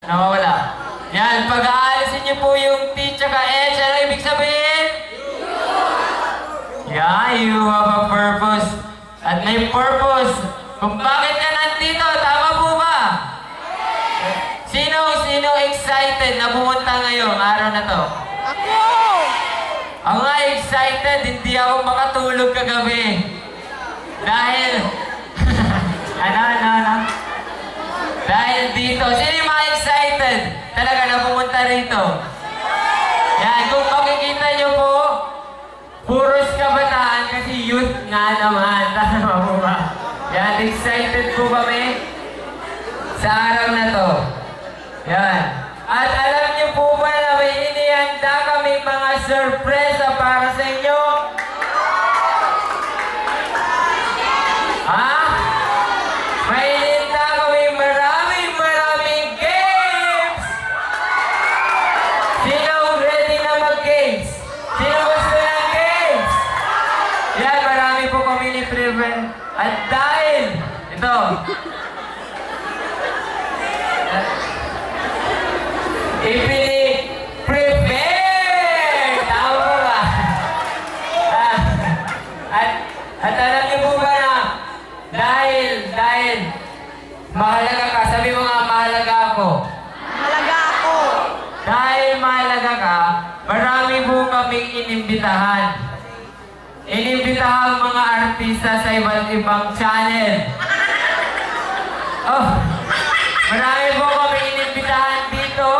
Nawawala. Yan, pag aalisin niyo po yung T tsaka H, ano ibig sabihin? Yeah, you have a purpose. At may purpose. Kung bakit ka nandito, tama po ba? Sino excited na pumunta ngayong araw na to? Ako! Ako nga excited, hindi ako makatulog kagabi. Dahil, ano? Dahil dito, sino yung mga excited talaga na pumunta rito? Yan, kung makikita nyo po, puros kabataan kasi youth nga naman. Tama po ba? Yan, excited po kami sa araw na to. Yan. At alam niyo po ba na may inihanda kami mga sorpresa para sa inyo? Ha? May inihanda kami maraming games! Sino ready na mag-games? Sino gusto ng games? Yan, marami po kami ni Preven. At dahil, ito, prepare! Tama po ba? At alam niyo po ba na dahil mahalaga ka, sabi mo nga mahalaga ako. Mahalaga ako! Dahil mahalaga ka, marami po kaming inimbitahan. Inimbitahan mga artista sa iba't ibang channel. Oh, marami po kaming inimbitahan dito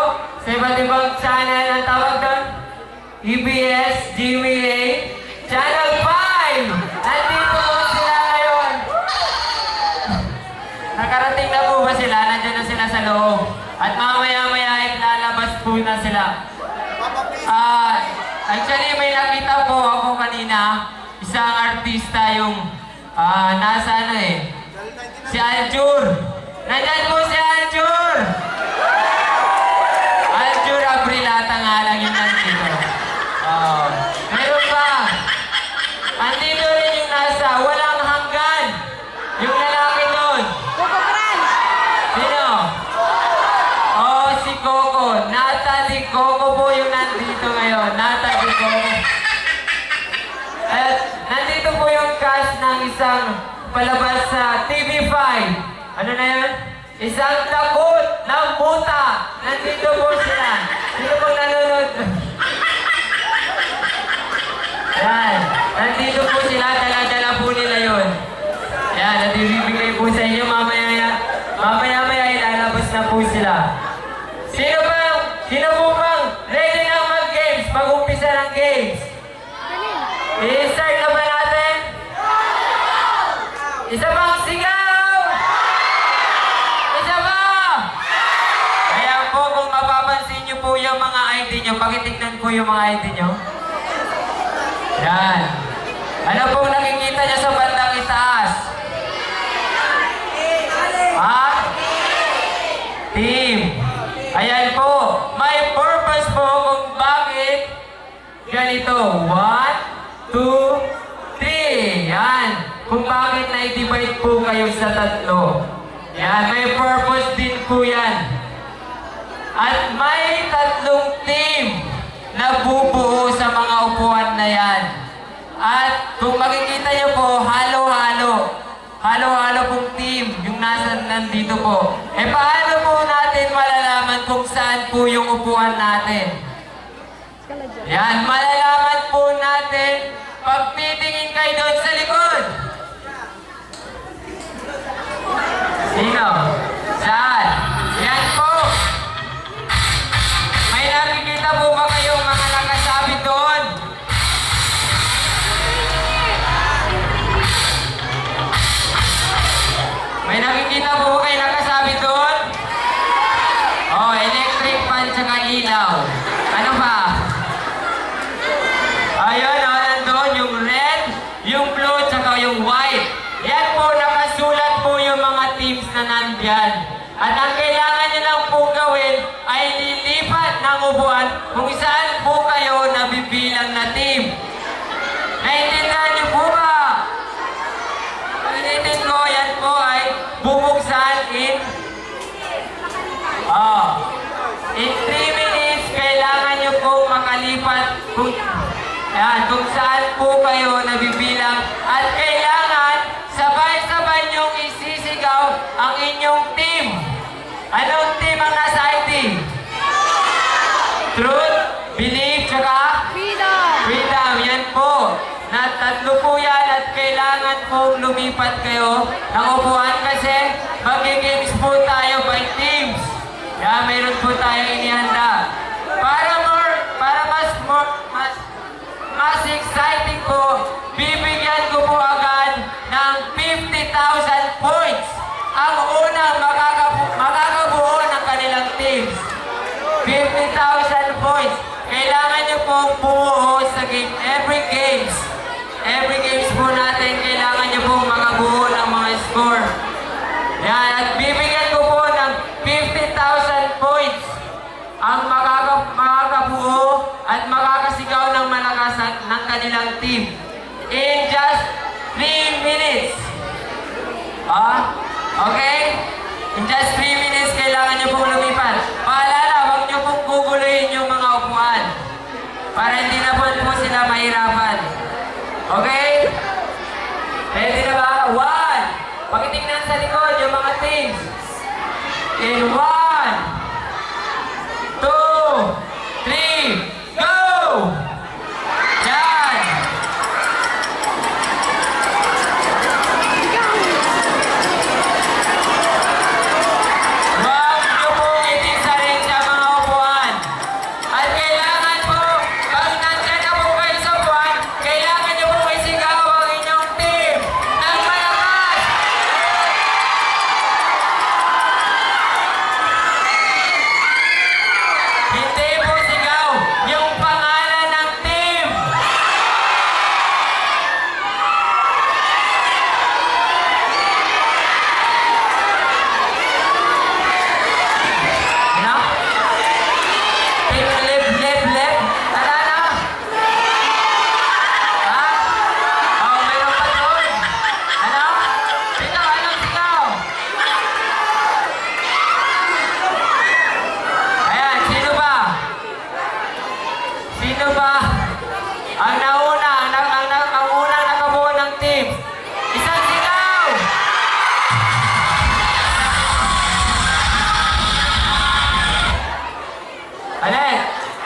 sa iba't ibang channel. Ang tawag doon? EBS, GMA, Channel 5! Nandito po sila ngayon. Nakarating na po ba sila? Nandiyan na sila sa loob. At mamaya-maya ay lalabas po na sila. Actually, may nakita po ako kanina. Isang artista yung nasa si Aljur. Nandyan po si Aljur! Aljur Abrilata nga lang yung nandito. Meron pa. Andito rin yung nasa walang hanggan. Yung lalaki doon. Coco Fran! Sino? Oh, si Coco. Natalie Coco po yung nandito ngayon. Natalie Coco. At nandito po yung cast ng isang palabas sa TV5. Ano na yun? Isang takot ng buta. Nandito po sila. Sino pong nanonood? Yan. Nandito po sila. Dala-dala po nila yun. Yan. At ibibigay po sa inyo mamaya ilalabas na po sila. Sino po bang ready na mag-games? Mag-umpisa ng games. I-start na ba natin? Isa pang sigaw! Isa pa! Kaya po, kung mapapansin nyo po yung mga ID nyo, pakitignan po yung mga ID nyo. Yan. Ano pong nakikita nyo sa bandang itaas? Ha? Team. Ayan po. May purpose po kung bakit ganito. 1, 2, 3. Yan. Kung bakit na-divide po kayo sa tatlo. Yan. May purpose din po yan. At may tatlong team na bubuo sa mga upuan na yan. At kung makikita nyo po, halo-halo. Halo-halo pong team yung nandito po. Paano po natin malalaman kung saan po yung upuan natin? Yan, malalaman po natin pag titingin kayo doon sa likod. Sino? Saan? Yan po. May nakikita po ba kayong mga nakasabit doon? May nakikita po ba kayo nakasabit doon? Oh, electric fan tsaka ilaw. Ano pa? Ayun, nandun yung red, yung blue, tsaka yung white. Yan po, nakasulat po yung mga teams na nandyan. At ang kailangan nyo lang po gawin ay lilipat ng upuan kung saan po kayo nabibilang na team. Naintindihan niyo po ba? Ulitin ko, yan po ay bubuksan in kung saan po kayo nabibilang at kailangan sabay-sabay niyong isisigaw ang inyong team. Anong team ang nasa ID? Truth, belief, tsaka Freedom. freedom. Yan po. Tatlo po yan at kailangan pong lumipat kayo ng upuan kasi mag-games po tayo by teams. Kaya mayroon po tayong inihanda. Para mas exciting po, bibigyan ko po agad ng 50,000 points ang unang makakabuo ng kanilang teams. 50,000 points. Kailangan nyo pong bumuo sa game. Every games po natin, kailangan nyo pong makabuo ng mga score. Yan, at bibigyan ko po ng 50,000 points ang makakabuo at makakasigaw ng malakas ng kanilang team in just 3 minutes. Okay? In just 3 minutes, kailangan nyo pong lumipat. Paalala, huwag nyo pong guguluhin yung mga upuan para hindi na po sila mahirapan. Okay? Ready na ba? 1. Pakitingnan sa likod yung mga teams. In 1, 2, 3, go! Yan! Huwag niyo pong itisarin sa mga upuan. At kailangan po, pag nandyan na po kayo sa upuan, kailangan niyo pong isigaw ang inyong team ng malakas! Hindi po sigaw yung pangalan ng team! Ano? Take left. Tara na! Ha? Oh, mayroon pa doon. Ano? Sigaw, anong sigaw? Ayan, sino ba? Sino ba? Ang nauna, ang unang nakabuo ng team. Isang sigaw! Ayan,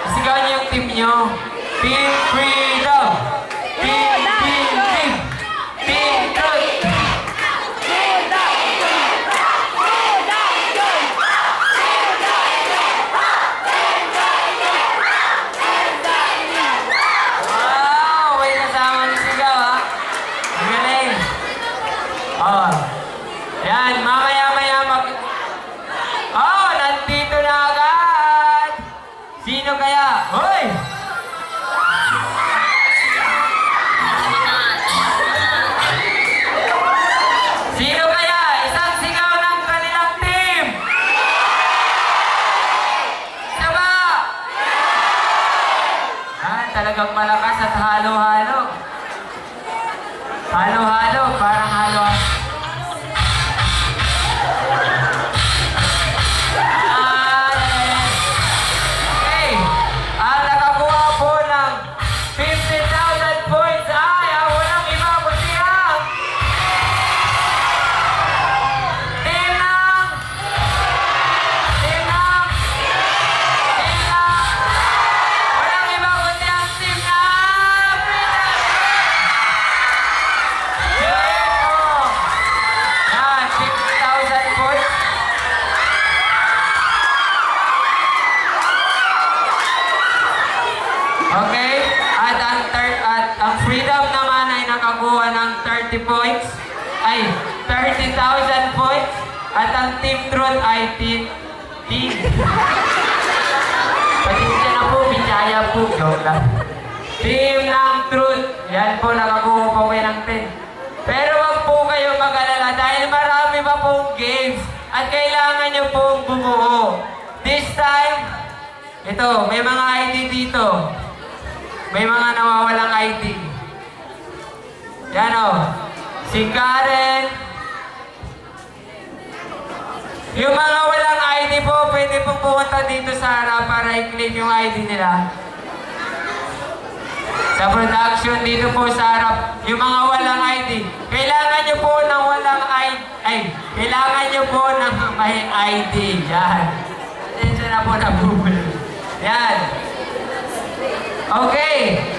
isigaw niyo yung team niyo. Team Freedom! Team Truth! Wow! May kasamang sigaw, ha? Ang galing. Oh. Yan, mamaya-maya Oh, nandito na agad! Sino kaya? Hoy! Sino kaya? Isang sigaw ng kanilang team! Saba! Talagang malakas at halo-halo. Halo-halo, parang halo-halo. Okay. Ang nakakuha po ng 50,000 points ay ang walang iba kundi ang team ng walang iba kundi ang team ng Yan, 50,000 points. Okay? At ang freedom naman ay nakakuha ng 30 points. Ay, 30,000 points. At ang team truth ay team. Pasensya na po, binyaya po. Joke lang. Team ng truth. Yan po, nakakuha po kayo ng 10. Pero wag po kayo mag-alala dahil marami pa pong games at kailangan nyo pong bumuo. This time, ito, may mga ID dito. May mga nawawalang ID. Yan o. Si Karen. Yung mga walang ID po, pwede pong pumunta dito sa harap para i-claim yung ID nila. Sa production dito po sa harap, yung mga walang ID. Kailangan nyo po ng walang ID. Ay, kailangan nyo po ng may ID. Yan. Atensya na po na bubul. Yan. Okay.